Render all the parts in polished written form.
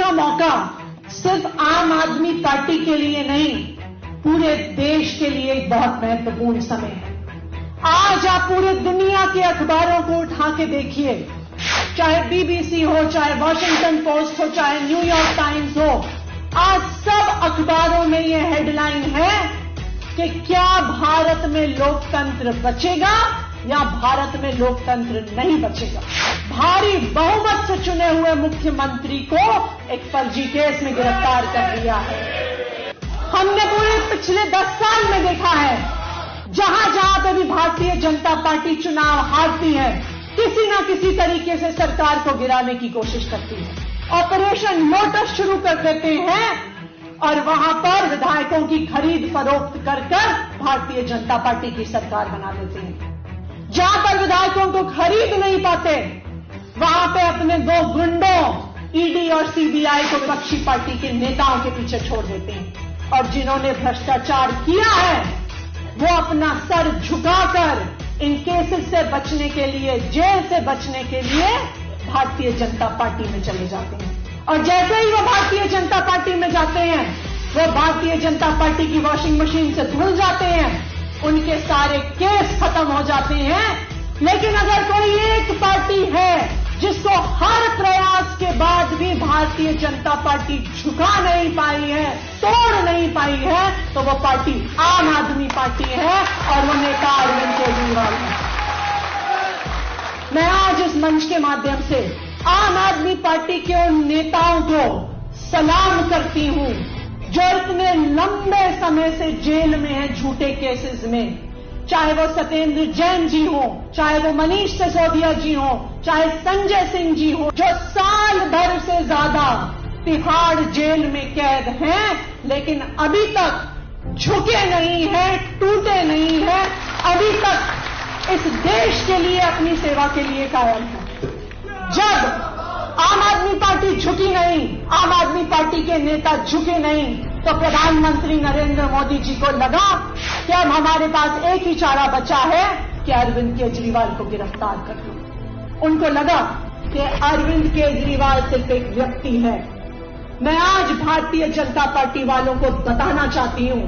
का मौका सिर्फ आम आदमी पार्टी के लिए नहीं, पूरे देश के लिए एक बहुत महत्वपूर्ण समय है। आज आप पूरे दुनिया के अखबारों को उठा के देखिए, चाहे बीबीसी हो, चाहे वॉशिंगटन पोस्ट हो, चाहे न्यूयॉर्क टाइम्स हो, आज सब अखबारों में यह हेडलाइन है कि क्या भारत में लोकतंत्र बचेगा या भारत में लोकतंत्र नहीं बचेगा। भारी बहुमत से चुने हुए मुख्यमंत्री को एक फर्जी केस में गिरफ्तार कर लिया है। हमने पूरे पिछले 10 साल में देखा है, जहां जहां पे भी भारतीय जनता पार्टी चुनाव हारती है, किसी ना किसी तरीके से सरकार को गिराने की कोशिश करती है। ऑपरेशन लोटस शुरू कर देते हैं और वहां पर विधायकों की खरीद फरोख्त कर भारतीय जनता पार्टी की सरकार बना देते हैं। जहां पर विधायकों को खरीद नहीं पाते, वहां पे अपने 2 गुंडों ईडी और सीबीआई को विपक्षी पार्टी के नेताओं के पीछे छोड़ देते हैं। और जिन्होंने भ्रष्टाचार किया है, वो अपना सर झुकाकर इन केसेस से बचने के लिए, जेल से बचने के लिए भारतीय जनता पार्टी में चले जाते हैं। और जैसे ही वो भारतीय जनता पार्टी में जाते हैं, वो भारतीय जनता पार्टी की वॉशिंग मशीन से धुल जाते हैं, उनके सारे केस खत्म हो जाते हैं। लेकिन अगर कोई एक पार्टी है जिसको हर प्रयास के बाद भी भारतीय जनता पार्टी झुका नहीं पाई है, तोड़ नहीं पाई है, तो वो पार्टी आम आदमी पार्टी है और वो नेता अरविंद केजरीवाल है। मैं आज इस मंच के माध्यम से आम आदमी पार्टी के उन नेताओं को सलाम करती हूं जो इतने लंबे समय से जेल में हैं झूठे केसेस में, चाहे वो सत्येंद्र जैन जी हो, चाहे वो मनीष सिसोदिया जी हो, चाहे संजय सिंह जी हो, जो साल भर से ज्यादा तिहाड़ जेल में कैद हैं, लेकिन अभी तक झुके नहीं हैं, टूटे नहीं हैं, अभी तक इस देश के लिए, अपनी सेवा के लिए कायम है। जब आम आदमी पार्टी झुकी नहीं, आम आदमी पार्टी के नेता झुके नहीं, तो प्रधानमंत्री नरेंद्र मोदी जी को लगा कि अब हमारे पास एक ही चारा बचा है कि अरविंद केजरीवाल को गिरफ्तार कर लो। उनको लगा कि अरविंद केजरीवाल सिर्फ एक व्यक्ति है। मैं आज भारतीय जनता पार्टी वालों को बताना चाहती हूं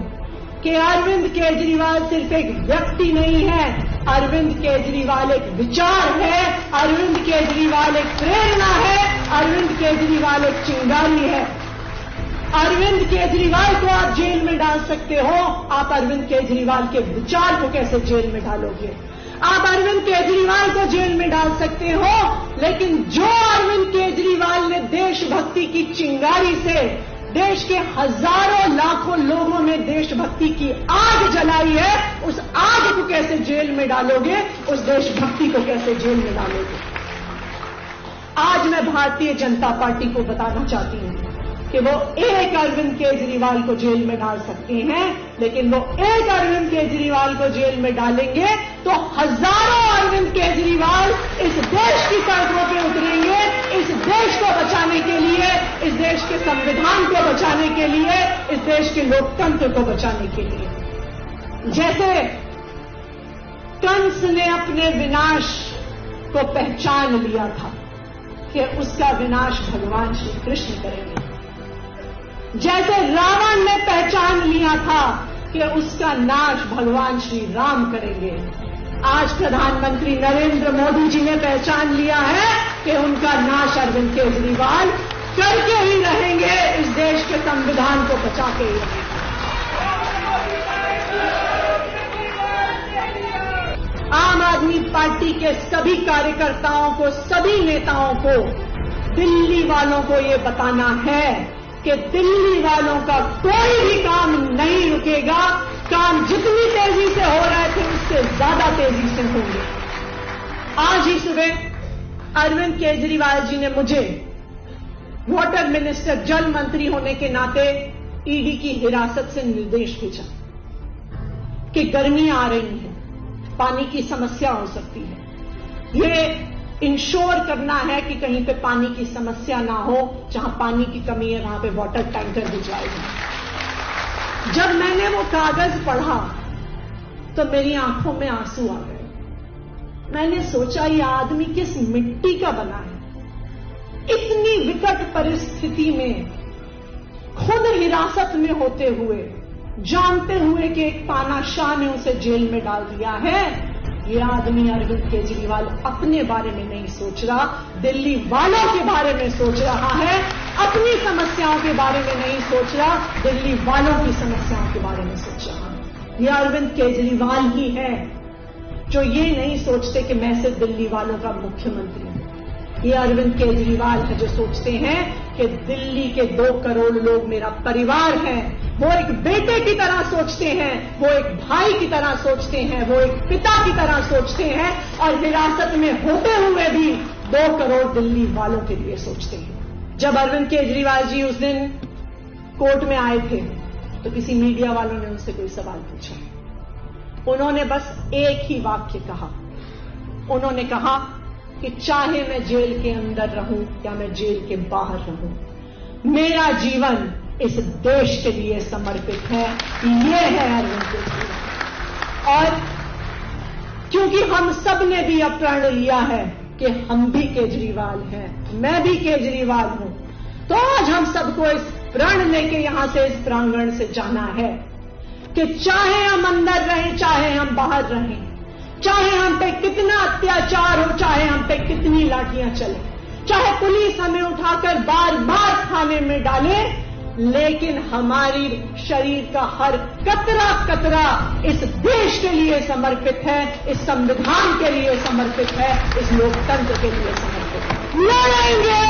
कि अरविंद केजरीवाल सिर्फ एक व्यक्ति नहीं है, अरविंद केजरीवाल एक विचार है, अरविंद केजरीवाल एक प्रेरणा है, अरविंद केजरीवाल एक चिंगारी है। अरविंद केजरीवाल को आप जेल में डाल सकते हो, आप अरविंद केजरीवाल के विचार को कैसे जेल में डालोगे? आप अरविंद केजरीवाल को जेल में डाल सकते हो, लेकिन जो अरविंद केजरीवाल ने देशभक्ति की चिंगारी से देश के हजारों लाखों लोगों में देशभक्ति की आग जलाई है, उस आग को कैसे जेल में डालोगे? उस देशभक्ति को कैसे जेल में डालोगे? आज मैं भारतीय जनता पार्टी को बताना चाहती हूं कि वो एक अरविंद केजरीवाल को जेल में डाल सकते हैं, लेकिन वो एक अरविंद केजरीवाल को जेल में डालेंगे तो हजारों अरविंद केजरीवाल इस देश की सड़कों पे उतरेंगे, इस देश को बचाने के लिए, इस देश के संविधान को बचाने के लिए, इस देश के लोकतंत्र को बचाने के लिए। जैसे कंस ने अपने विनाश को पहचान लिया था कि उसका विनाश भगवान श्री कृष्ण करेंगे, जैसे रावण ने पहचान लिया था कि उसका नाश भगवान श्री राम करेंगे, आज प्रधानमंत्री नरेंद्र मोदी जी ने पहचान लिया है कि उनका नाश अरविंद केजरीवाल करके ही रहेंगे, इस देश के संविधान को बचा के ही रहेंगे। आम आदमी पार्टी के सभी कार्यकर्ताओं को, सभी नेताओं को, दिल्ली वालों को ये बताना है कि दिल्ली वालों का कोई भी काम नहीं रुकेगा, काम जितनी तेजी से हो रहे थे उससे ज्यादा तेजी से होंगे। आज ही सुबह अरविंद केजरीवाल जी ने मुझे वाटर मिनिस्टर, जल मंत्री होने के नाते ईडी की हिरासत से निर्देश भेजा कि गर्मियां आ रही हैं, पानी की समस्या हो सकती है, ये इंश्योर करना है कि कहीं पे पानी की समस्या ना हो, जहां पानी की कमी है वहां पे वाटर टैंकर भिजवाए जाए। जब मैंने वो कागज पढ़ा तो मेरी आंखों में आंसू आ गए। मैंने सोचा ये आदमी किस मिट्टी का बना है इतनी विकट परिस्थिति में खुद हिरासत में होते हुए, जानते हुए कि एक तानाशाह ने उसे जेल में डाल दिया है, ये आदमी अरविंद केजरीवाल अपने बारे में नहीं सोच रहा, दिल्ली वालों के बारे में सोच रहा है। अपनी समस्याओं के बारे में नहीं सोच रहा, दिल्ली वालों की समस्याओं के बारे में सोच रहा है। ये अरविंद केजरीवाल ही है जो ये नहीं सोचते कि मैं सिर्फ दिल्ली वालों का मुख्यमंत्री हूं। ये अरविंद केजरीवाल है जो सोचते हैं कि दिल्ली के 2 करोड़ लोग मेरा परिवार है। वो एक बेटे की तरह सोचते हैं, वो एक भाई की तरह सोचते हैं, वो एक पिता की तरह सोचते हैं और हिरासत में होते हुए भी 2 करोड़ दिल्ली वालों के लिए सोचते हैं। जब अरविंद केजरीवाल जी उस दिन कोर्ट में आए थे तो किसी मीडिया वालों ने उनसे कोई सवाल पूछा। उन्होंने बस एक ही वाक्य कहा। उन्होंने कहा कि चाहे मैं जेल के अंदर रहूं या मैं जेल के बाहर रहूं, मेरा जीवन इस देश के लिए समर्पित है। ये है अरविंद केजरीवाल। और क्योंकि हम सब ने भी अब प्रण लिया है कि हम भी केजरीवाल हैं, मैं भी केजरीवाल हूं, तो आज हम सबको इस प्रण लेके यहां से, इस प्रांगण से जाना है कि चाहे हम अंदर रहें, चाहे हम बाहर रहें, चाहे हम पे कितना अत्याचार हो, चाहे हम पे कितनी लाठियां चले, चाहे पुलिस हमें उठाकर बार बार थाने में डाले, लेकिन हमारी शरीर का हर कतरा कतरा इस देश के लिए समर्पित है, इस संविधान के लिए समर्पित है, इस लोकतंत्र के लिए समर्पित है। लड़ेंगे।